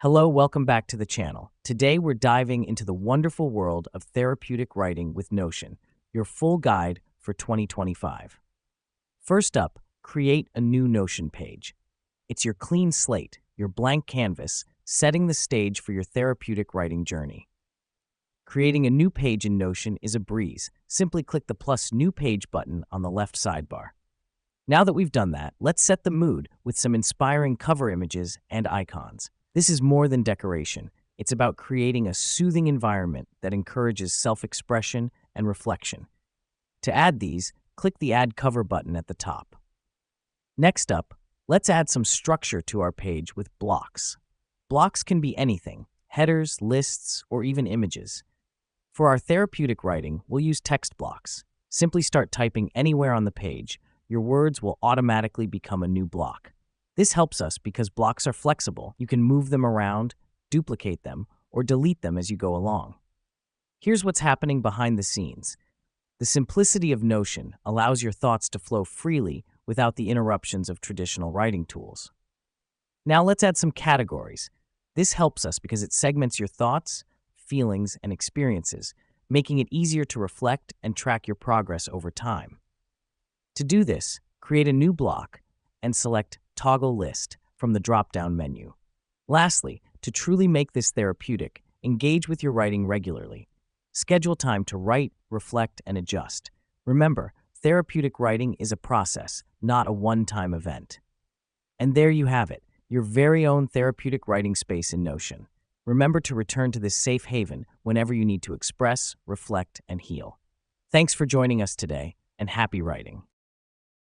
Hello, welcome back to the channel. Today we're diving into the wonderful world of therapeutic writing with Notion, your full guide for 2025. First up, create a new Notion page. It's your clean slate, your blank canvas, setting the stage for your therapeutic writing journey. Creating a new page in Notion is a breeze. Simply click the plus new page button on the left sidebar. Now that we've done that, let's set the mood with some inspiring cover images and icons. This is more than decoration. It's about creating a soothing environment that encourages self-expression and reflection. To add these, click the Add Cover button at the top. Next up, let's add some structure to our page with blocks. Blocks can be anything: headers, lists, or even images. For our therapeutic writing, we'll use text blocks. Simply start typing anywhere on the page. Your words will automatically become a new block. This helps us because blocks are flexible. You can move them around, duplicate them, or delete them as you go along. Here's what's happening behind the scenes. The simplicity of Notion allows your thoughts to flow freely without the interruptions of traditional writing tools. Now let's add some categories. This helps us because it segments your thoughts, feelings, and experiences, making it easier to reflect and track your progress over time. To do this, create a new block and select Toggle List from the drop-down menu. Lastly, to truly make this therapeutic, engage with your writing regularly. Schedule time to write, reflect, and adjust. Remember, therapeutic writing is a process, not a one-time event. And there you have it, your very own therapeutic writing space in Notion. Remember to return to this safe haven whenever you need to express, reflect, and heal. Thanks for joining us today, and happy writing.